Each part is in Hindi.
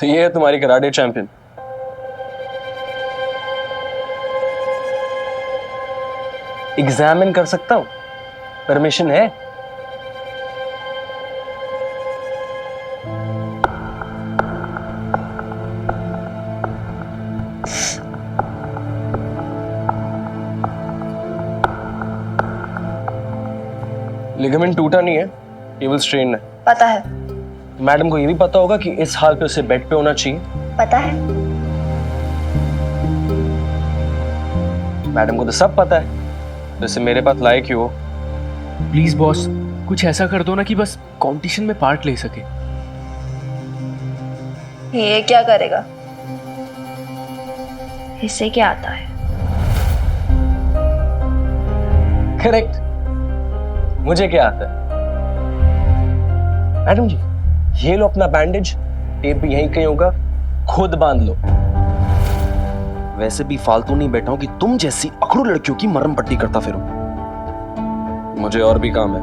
तो ये है तुम्हारी कराटे चैंपियन। एग्जामिन कर सकता हूं? परमिशन है? लिगामेंट टूटा नहीं है, केवल स्ट्रेन है। पता है। मैडम को ये भी पता होगा कि इस हाल पे उसे बेड पे होना चाहिए। पता है। मैडम को तो सब पता है, तो इसे मेरे पास लाए क्यों? प्लीज बॉस, कुछ ऐसा कर दो ना कि बस कंपटीशन में पार्ट ले सके। ये क्या करेगा? इसे क्या आता है? करेक्ट, मुझे क्या आता है? मैडम जी, ये लो अपना बैंडेज, टेप भी यहीं कहीं होगा, खुद बांध लो। वैसे भी फालतू नहीं बैठा हूं कि तुम जैसी अकड़ू लड़कियों की मरहम पट्टी करता फिरूं। मुझे और भी काम है।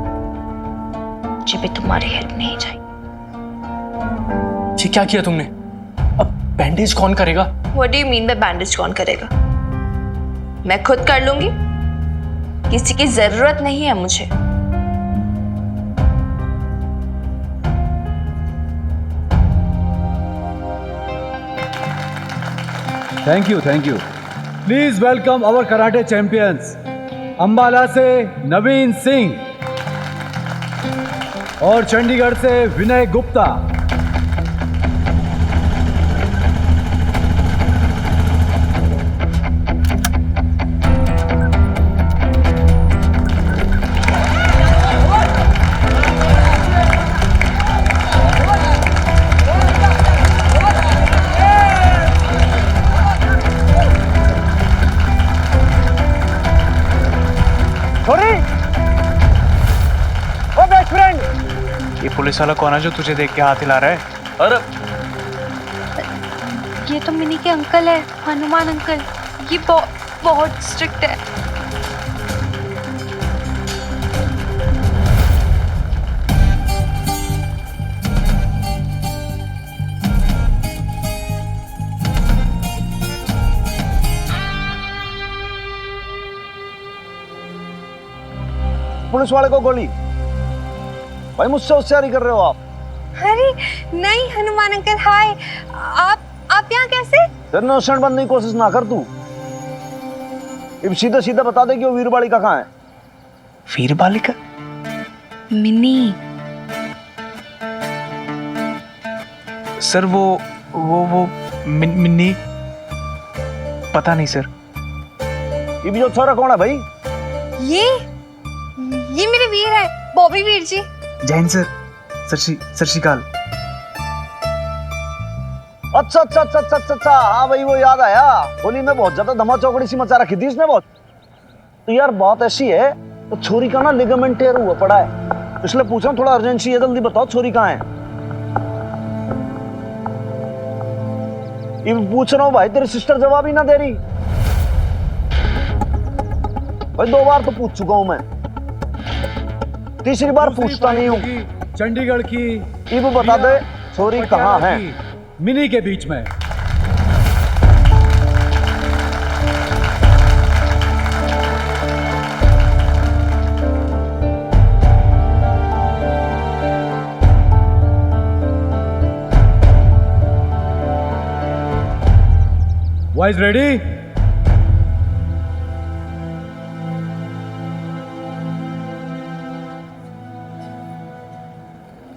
मुझे भी तुम्हारी हेल्प नहीं चाहिए। ये क्या किया तुमने? अब बैंडेज कौन करेगा? What do you mean by bandage कौन करेगा? मैं खुद कर लूंगी। किसी की जरूरत नहीं है मुझे। Thank you. Please welcome our karate champions. Ambala से नवीन सिंह और चंडीगढ़ से विनय गुप्ता। ये पुलिस वाला कौन है जो तुझे देख के हाथ हिला रहा है? अरे ये तो मिनी के अंकल है, हनुमान अंकल। ये बहुत स्ट्रिक्ट है। पुलिस वाले को गोली। भाई मुझसे होशियारी कर रहे हो आप? अरे नहीं हनुमान अंकल, हाय। आप यहाँ कैसे? तेरे नौसेंड बनने की कोशिश ना कर तू। अब सीधा सीधा बता दे कि वो वीर बालिका कहाँ है। वीर बालिका? मिनी। सर वो मिन्नी, पता नहीं सर। ये भी जो छोरा कौन है भाई? ये मेरे वीर है, बॉबी वीर जी। जैन सर, सत श्री अकाल। अच्छा। हाँ भाई, वो याद आया। होली में बहुत ज्यादा धमा चौकड़ी सी मचा रखी थी इसने बहुत। तो यार बात ऐसी है, तो छोरी का ना लिगामेंट टेयर हुआ पड़ा है, इसलिए पूछा थोड़ा अर्जेंसी है, जल्दी बताओ छोरी कहाँ है। ये पूछ रहा हूँ भाई, तेरी सिस्टर जवाब ही ना दे रही। भाई 2 बार तो पूछ चुका हूं मैं, तीसरी बार पूछता नहीं हूँ। चंडीगढ़ की ये वो बता दे छोरी कहाँ है। मिनी के बीच में। Boys ready?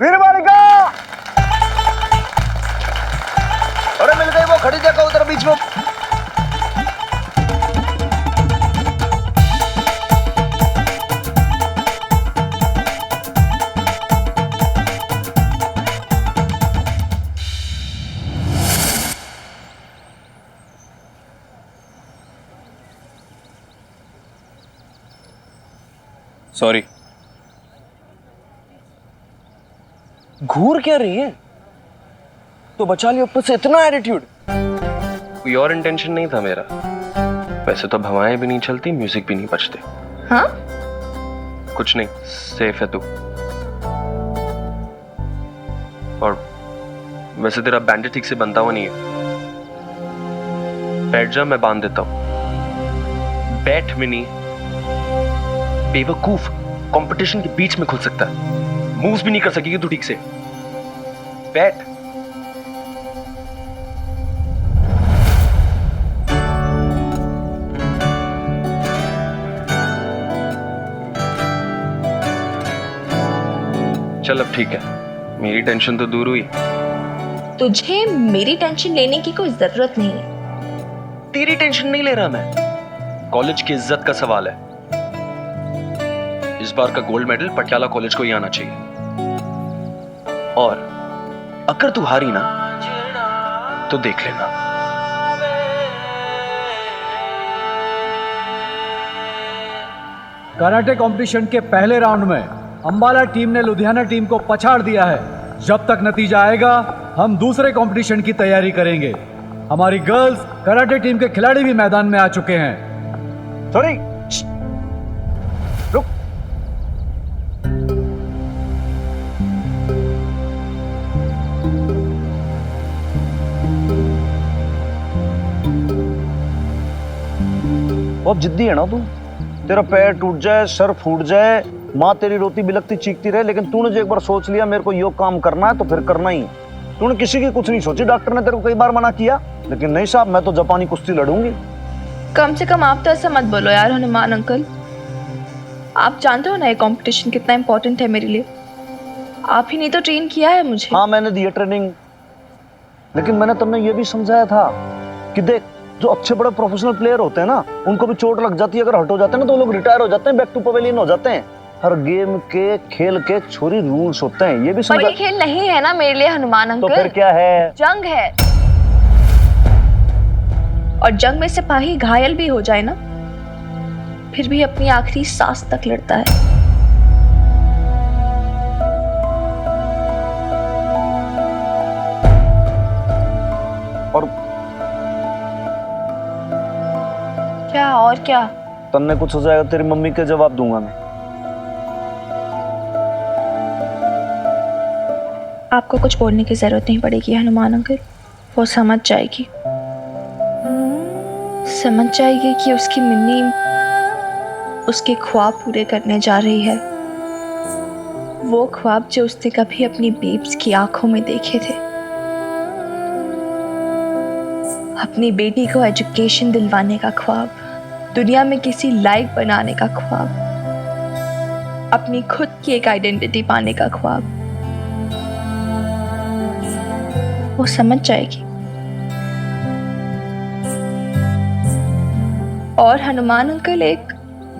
वीर बालिका! अरे मिल गई वो खड़ी, देखो उधर बीच में। सॉरी। घूर क्या रही है? तो बचा लिया ऊपर से इतना एटीट्यूड। कोई और इंटेंशन नहीं था मेरा। वैसे तो अब हवाएं भी नहीं चलती, म्यूजिक भी नहीं बजते। हाँ? कुछ नहीं, सेफ है तू। और वैसे तेरा बैंडेज ठीक से बनता हुआ नहीं है। बैठ जा, मैं बांध देता हूं। बैठ मिनी। बेवकूफ, कंपटीशन के बीच में खुल सकता है, मूव्स भी नहीं कर सकेगी तू ठीक से। बैठ। चल अब ठीक है, मेरी टेंशन तो दूर हुई। तुझे मेरी टेंशन लेने की कोई जरूरत नहीं है। तेरी टेंशन नहीं ले रहा मैं, कॉलेज की इज्जत का सवाल है। इस बार का गोल्ड मेडल पटियाला कॉलेज को ही आना चाहिए, और अगर तू हारी ना तो देख लेना। कराटे कंपटीशन के पहले राउंड में अंबाला टीम ने लुधियाना टीम को पछाड़ दिया है। जब तक नतीजा आएगा हम दूसरे कंपटीशन की तैयारी करेंगे। हमारी गर्ल्स कराटे टीम के खिलाड़ी भी मैदान में आ चुके हैं। सॉरी, रुक। बहुत जिद्दी है ना तू। तेरा पैर टूट जाए, सर फूट जाए, माँ तेरी रोती बिलकती चीखती रहे, लेकिन तूने जो एक बार सोच लिया मेरे को यो काम करना है तो फिर करना ही। तूने किसी की कुछ नहीं सोची। डॉक्टर ने तेरे को कई बार मना किया, लेकिन नहीं साहब, मैं तो जापानी कुश्ती लड़ूंगी। कम से कम आप तो ऐसा मत बोलो यार हनुमान अंकल। आप जानते हो ना ये कंपटीशन कितना इम्पोर्टेंट है मेरे लिए। आप ही नहीं तो ट्रेन किया है मुझे। हाँ, मैंने दी है ट्रेनिंग, लेकिन मैंने तुम्हें यह भी समझाया था कि देख, जो अच्छे बड़े प्रोफेशनल प्लेयर होते हैं ना, उनको भी चोट लग जाती है, अगर हट हो जाते हैं ना तो वो लोग रिटायर हो जाते हैं, बैक टू पवेलियन हो जाते हैं। हर गेम के खेल के छोरी रूल्स होते हैं, ये भी पर ये खेल नहीं है ना मेरे लिए हनुमान तो अंकल। फिर क्या है? जंग है, और जंग में सिपाही घायल भी हो जाए ना, फिर भी अपनी आखिरी सांस तक लड़ता है। और क्या? और क्या? तन्ने कुछ हो जाएगा तेरी मम्मी के जवाब दूंगा मैं। आपको कुछ बोलने की जरूरत नहीं पड़ेगी हनुमान अंकल, वो समझ जाएगी। समझ जाएगी कि उसकी मिन्नी उसके ख्वाब पूरे करने जा रही है, वो ख्वाब जो उसने कभी अपनी बेब्स की आंखों में देखे थे। अपनी बेटी को एजुकेशन दिलवाने का ख्वाब, दुनिया में किसी लायक बनाने का ख्वाब, अपनी खुद की एक आइडेंटिटी पाने का ख्वाब। वो समझ जाएगी। और हनुमान अंकल,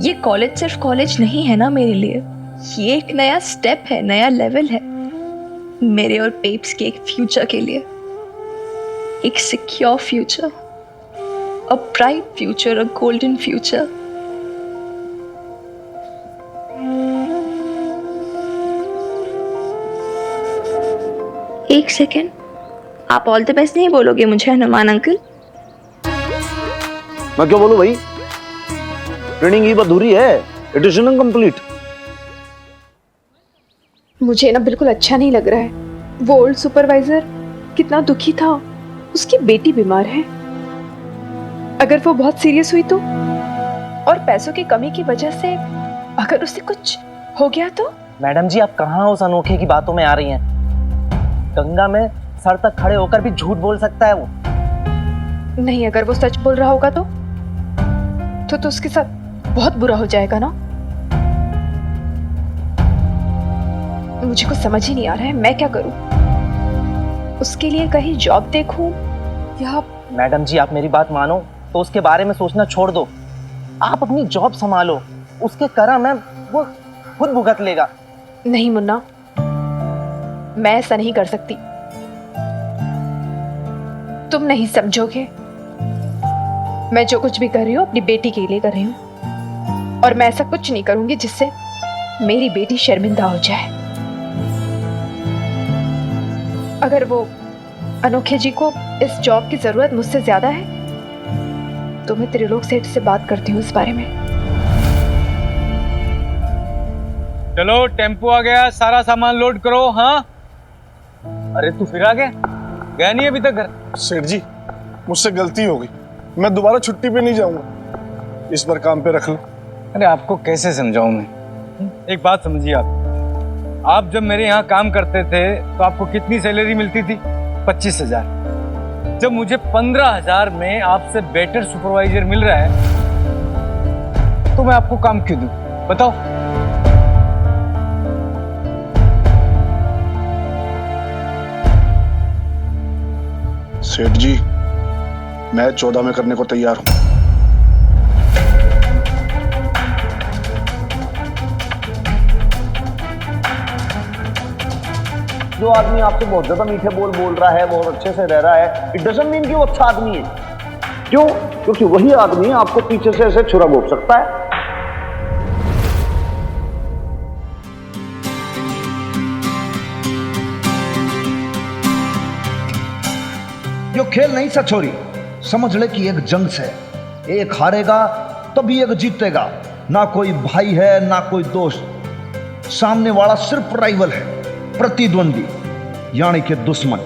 ये कॉलेज सिर्फ कॉलेज नहीं है ना मेरे लिए, ये एक नया स्टेप है, नया लेवल है मेरे और पेप्स के एक फ्यूचर के लिए। एक secure future, a bright future, a golden future. एक सेकेंड, आप ऑल द बेस्ट नहीं बोलोगे मुझे हनुमान अंकल? मैं क्यों बोलूं भाई? ट्रेनिंग ही अधूरी है, इट इज इनकम्प्लीट। मुझे ना बिल्कुल अच्छा नहीं लग रहा है। वो ओल्ड सुपरवाइजर कितना दुखी था, उसकी बेटी बीमार है। अगर वो बहुत सीरियस हुई तो, और पैसों की कमी की वजह से अगर उसे कुछ हो गया तो? मैडम जी, आप कहाँ उस अनोखे की बातों में आ रही हैं? गंगा में सर तक खड़े होकर भी झूठ बोल सकता है वो। नहीं, अगर वो सच बोल रहा होगा तो उसके साथ बहुत बुरा हो जाएगा ना। मुझे कुछ समझ ही नहीं आ रहा है, मैं क्या करूं? उसके लिए कहीं जॉब देखूं या? मैडम जी, आप मेरी बात मानो तो उसके बारे में सोचना छोड़ दो। आप अपनी जॉब संभालो, उसके कर्म है वो खुद भुगत लेगा। नहीं मुन्ना, मैं ऐसा नहीं कर सकती। तुम नहीं समझोगे। मैं जो कुछ भी कर रही हूँ अपनी बेटी के लिए कर रही हूँ, और मैं ऐसा कुछ नहीं करूंगी जिससे मेरी बेटी शर्मिंदा हो जाए। अगर वो अनोखे जी को इस जॉब की जरूरत मुझसे ज्यादा है तो मैं त्रिलोक सेठ से बात करती हूँ इस बारे में। चलो टेम्पो आ गया, सारा सामान लोड करो। हाँ, अरे तू फिर आ गया? गया नहीं अभी तक घर? सेठ जी, मुझसे गलती हो गई, मैं दोबारा छुट्टी पे नहीं जाऊंगा, इस बार काम पे रख लो। अरे आपको कैसे समझाऊं मैं? एक बात समझिए आप जब मेरे यहाँ काम करते थे तो आपको कितनी सैलरी मिलती थी? 25,000। जब मुझे 15,000 में आपसे बेटर सुपरवाइजर मिल रहा है तो मैं आपको काम क्यों दूं? बताओ। सेठ जी, मैं 14 में करने को तैयार हूं। जो आदमी आपसे बहुत ज्यादा मीठे बोल रहा है, बहुत अच्छे से रह रहा है, इट डजंट मीन कि वो अच्छा आदमी है। क्यों? क्योंकि वही आदमी आपको पीछे से ऐसे छुरा घोंप सकता है। यो खेल नहीं सा छोरी, समझ ले कि एक जंग से एक हारेगा तभी एक जीतेगा। ना कोई भाई है ना कोई दोस्त, सामने वाला सिर्फ राइवल है, प्रतिद्वंदी, यानी कि दुश्मन।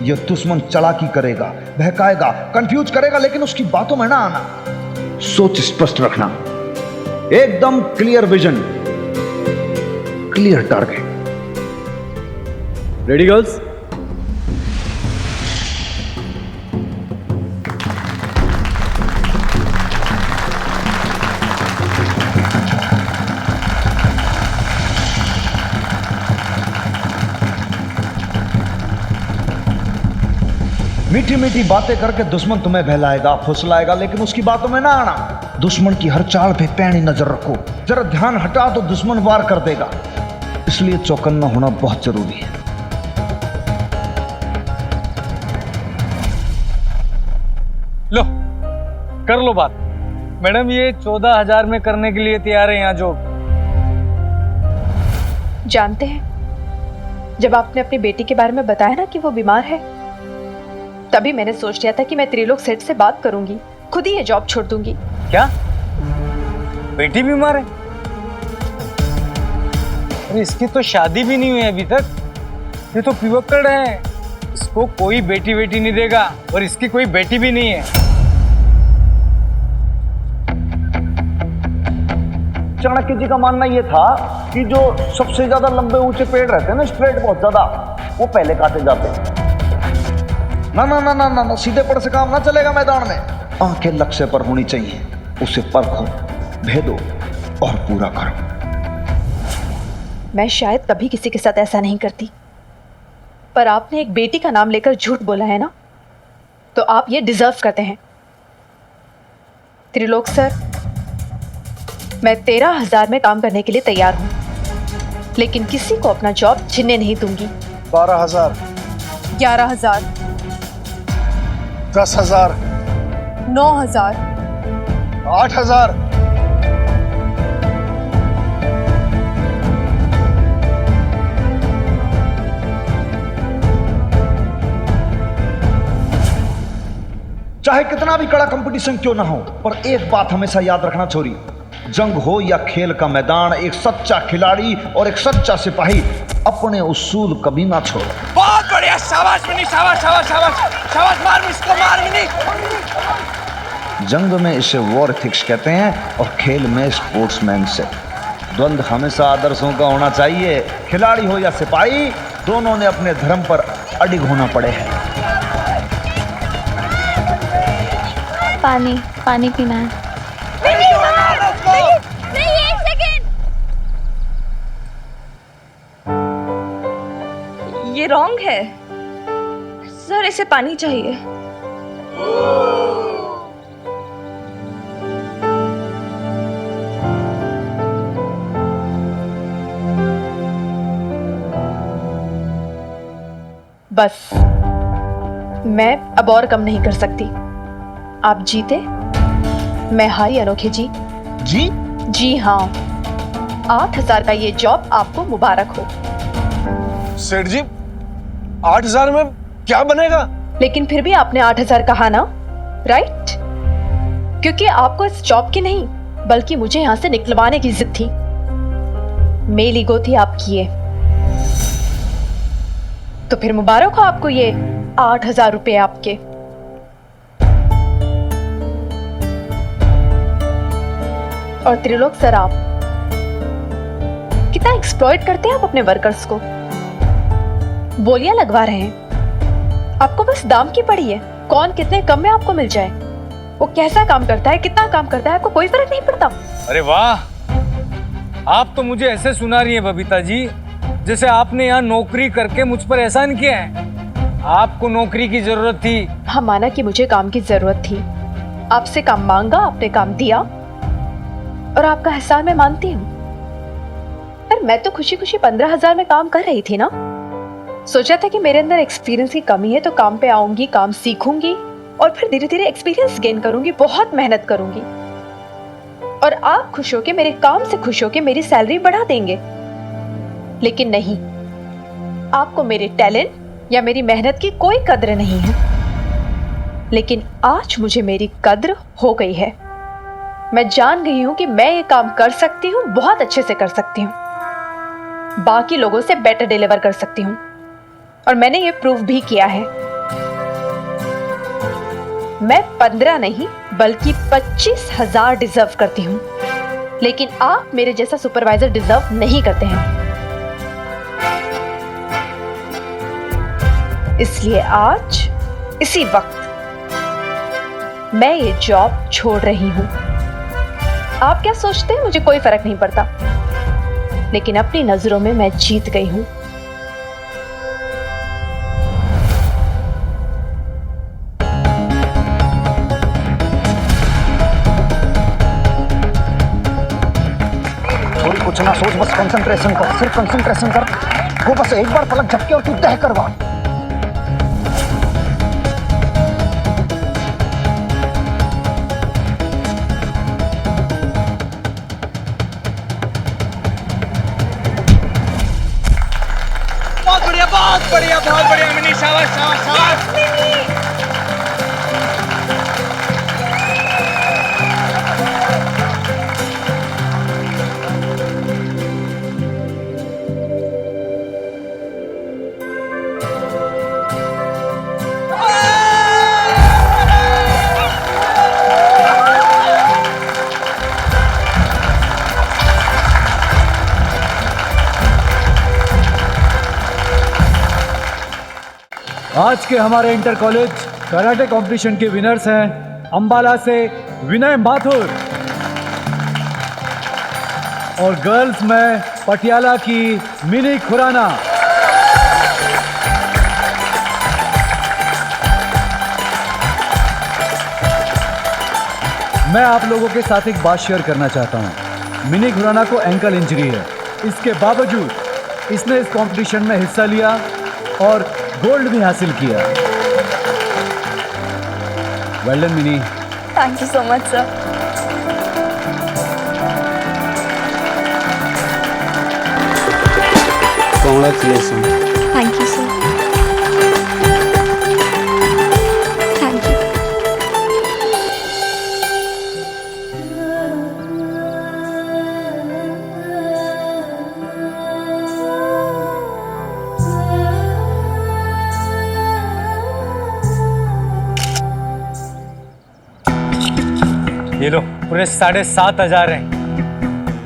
यह दुश्मन चालाकी करेगा, बहकाएगा, कंफ्यूज करेगा, लेकिन उसकी बातों में ना आना। सोच स्पष्ट रखना, एकदम clear vision, clear target. Ready girls? मीठी मीठी बातें करके दुश्मन तुम्हें बहलाएगा, फुसलाएगा, लेकिन उसकी बातों में ना आना। दुश्मन की हर चाल पे पैनी नजर रखो, जरा ध्यान हटा तो दुश्मन वार कर देगा, इसलिए चौकन्ना होना बहुत जरूरी है। लो कर लो बात। मैडम ये 14,000 में करने के लिए तैयार है यहाँ जो। जानते हैं, जब आपने अपनी बेटी के बारे में बताया ना कि वो बीमार है, तभी मैंने सोच लिया था कि मैं त्रिलोक सेठ से बात करूंगी, खुद ही ये जॉब छोड़ दूंगी। क्या बेटी बीमार है? अरे इसकी तो शादी भी नहीं हुई अभी तक, ये तो पिवक्कड़ है, इसको कोई बेटी नहीं देगा, और इसकी कोई बेटी भी नहीं है। चाणक्य जी का मानना यह था कि जो सबसे ज्यादा लंबे ऊंचे पेड़ रहते हैं ना, स्ट्रेट बहुत ज्यादा, वो पहले काटे जाते हैं। ना ना ना ना ना ना, सीधे पड़ से काम ना चलेगा मैदान में। आंखें लक्ष्य पर होनी चाहिए, उसे परखो, भेदो और पूरा करो। मैं शायद कभी किसी के साथ ऐसा नहीं करती, पर आपने एक बेटी का नाम लेकर झूठ बोला है ना, तो आप ये डिजर्व करते हैं। त्रिलोक सर, मैं 13,000 में काम करने के लिए तैयार हूं, लेकिन किसी को अपना जॉब छीनने नहीं दूंगी। 12,000, 11,000, 10,000, 9,000, 8,000। चाहे कितना भी कड़ा कंपटीशन क्यों ना हो, पर एक बात हमेशा याद रखना छोरी, जंग हो या खेल का मैदान, एक सच्चा खिलाड़ी और एक सच्चा सिपाही अपने उसूल कभी ना छोड़ो। बहुत बढ़िया, शाबाश मिनी, शाबाश शाबाश शाबाश शाबाश, मार इसको, मार मिनी। जंग में इसे वॉर एथिक्स कहते हैं और खेल में स्पोर्ट्समैन से। द्वंद्व हमेशा आदर्शों का होना चाहिए, खिलाड़ी हो या सिपाही, दोनों ने अपने धर्म पर अडिग होना पड़े हैं। पानी पानी पीना है। नहीं, एक सेकेंड। ये रॉन्ग है सर, इसे पानी चाहिए। बस मैं अब और कम नहीं कर सकती। आप जीते, मैं हारी अनोखे जी। जी? जी हाँ, 8,000 का ये जॉब आपको मुबारक हो। सेठ जी, 8,000 में क्या बनेगा? लेकिन फिर भी आपने 8,000 कहा ना, राइट? क्योंकि आपको इस जॉब की नहीं, बल्कि मुझे यहां से निकलवाने की जिद थी। मेल ईगो थी आपकी ये। तो फिर मुबारक हो आपको ये 8,000 रुपए आपके। और त्रिलोक सर, आप कितना एक्सप्लॉइट करते हैं आप अपने वर्कर्स को। बोलियां लगवा रहे हैं, आपको बस दाम की पड़ी है, कौन कितने कम में आपको मिल जाए। वो कैसा काम करता है, कितना काम करता है, आपको कोई फर्क नहीं पड़ता। अरे वाह, आप तो मुझे ऐसे सुना रही हैं बबीता जी जैसे आपने यहाँ नौकरी करके मुझ पर एहसान किया है। आपको नौकरी की जरूरत थी। हाँ, माना कि मुझे काम की जरूरत थी, आपसे काम मांगा, आपने काम दिया और आपका एहसान मैं मानती हूँ। पर मैं तो खुशी खुशी 15,000 में काम कर रही थी ना। सोचा था कि मेरे अंदर एक्सपीरियंस की कमी है तो काम पे आऊंगी, काम सीखूंगी और फिर धीरे धीरे एक्सपीरियंस गेन करूंगी, बहुत मेहनत करूंगी और आप खुश होके, मेरे काम से खुश होके मेरी सैलरी बढ़ा देंगे। लेकिन नहीं, आपको मेरे टैलेंट या मेरी मेहनत की कोई कद्र नहीं है। लेकिन आज मुझे मेरी कद्र हो गई है। मैं जान गई हूं कि मैं ये काम कर सकती हूं, बहुत अच्छे से कर सकती हूं, बाकी लोगों से बेटर डिलीवर कर सकती हूं और मैंने ये प्रूव भी किया है। मैं 15 नहीं बल्कि 25,000 डिजर्व करती हूं, लेकिन आप मेरे जैसा सुपरवाइजर डिजर्व नहीं करते हैं। इसलिए आज इसी वक्त मैं ये जॉब छोड़ रही हूं। आप क्या सोचते हैं, मुझे कोई फर्क नहीं पड़ता, लेकिन अपनी नजरों में मैं जीत गई हूं। छोरी कुछ ना सोच, बस कंसंट्रेशन कर, सिर्फ कंसंट्रेशन कर। वो बस एक बार पलक झपके और तू तय करवा। बहुत बढ़िया मिनी, शाबाश शाबाश शाबाश। आज के हमारे इंटर कॉलेज कराटे कंपटीशन के विनर्स हैं अंबाला से विनय माथुर और गर्ल्स में पटियाला की मिनी खुराना। मैं आप लोगों के साथ एक बात शेयर करना चाहता हूं। मिनी खुराना को एंकल इंजरी है, इसके बावजूद इसने इस कंपटीशन में हिस्सा लिया और गोल्ड भी हासिल किया। Well done mini. Thank you so much sir. Congratulations. Thank you sir. Thank you. ये लो, पूरे 7,500 हैं।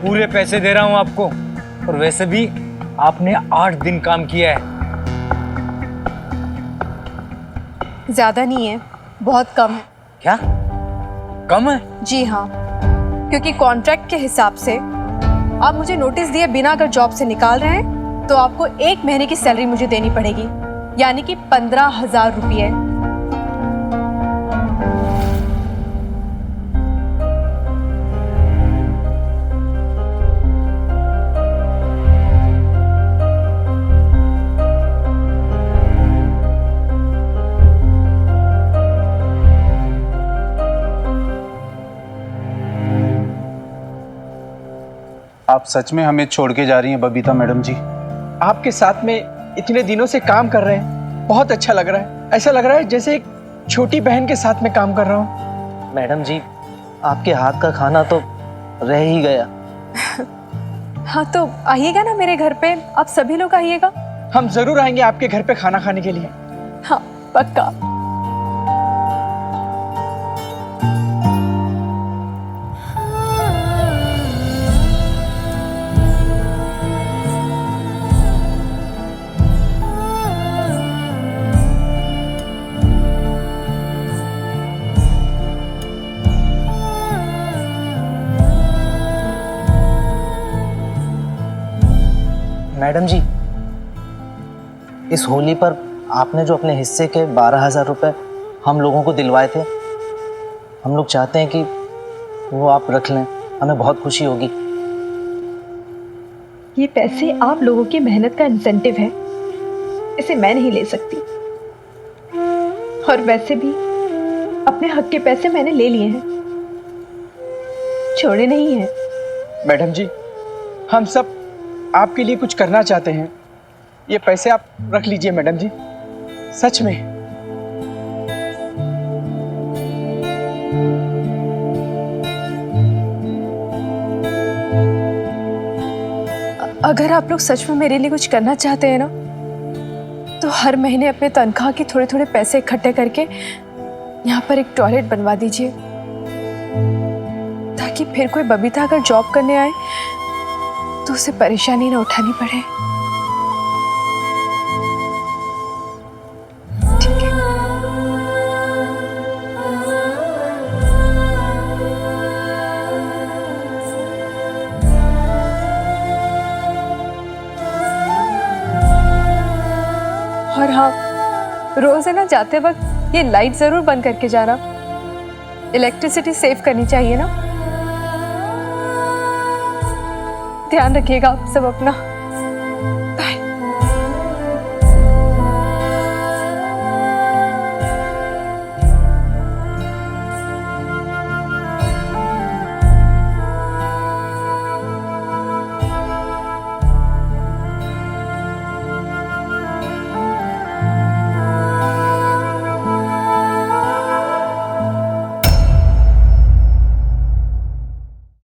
पूरे पैसे दे रहा हूं आपको। और वैसे भी आपने 8 दिन काम किया है। ज्यादा नहीं है, बहुत कम है। क्या कम है? जी हाँ, क्योंकि कॉन्ट्रैक्ट के हिसाब से आप मुझे नोटिस दिए बिना अगर जॉब से निकाल रहे हैं तो आपको 1 महीने की सैलरी मुझे देनी पड़ेगी, यानी कि 15,000 रुपये। आप सच में हमें छोड़ के जा रही हैं बबीता मैडम जी? आपके साथ में इतने दिनों से काम कर रहे हैं, बहुत अच्छा लग रहा है। ऐसा लग रहा है जैसे एक छोटी बहन के साथ में काम कर रहा हूँ। मैडम जी, आपके हाथ का खाना तो रह ही गया। हाँ तो आइएगा ना मेरे घर पे, आप सभी लोग आइएगा। हम जरूर आएंगे आपके घर पे खाना खाने के लिए। हाँ पक्का। मैडम जी, इस होली पर आपने जो अपने हिस्से के 12,000 रुपए हम लोगों को दिलवाए थे, हम लोग चाहते हैं कि वो आप रख लें, हमें बहुत खुशी होगी। ये पैसे आप लोगों की मेहनत का इंसेंटिव है, इसे मैं नहीं ले सकती। और वैसे भी अपने हक के पैसे मैंने ले लिए हैं, छोड़े नहीं हैं। मैडम जी, हम सब आपके लिए कुछ करना चाहते हैं, ये पैसे आप रख लीजिए मैडम जी, सच में। अगर आप लोग सच में मेरे लिए कुछ करना चाहते हैं ना, तो हर महीने अपने तनख्वाह के थोड़े थोड़े पैसे इकट्ठे करके यहाँ पर एक टॉयलेट बनवा दीजिए, ताकि फिर कोई बबीता अगर जॉब करने आए तो उसे परेशानी ना उठानी पड़े। ठीक है। और हाँ, रोज है ना जाते वक्त ये लाइट जरूर बंद करके जाना, इलेक्ट्रिसिटी सेव करनी चाहिए ना। ध्यान रखिएगा आप सब अपना।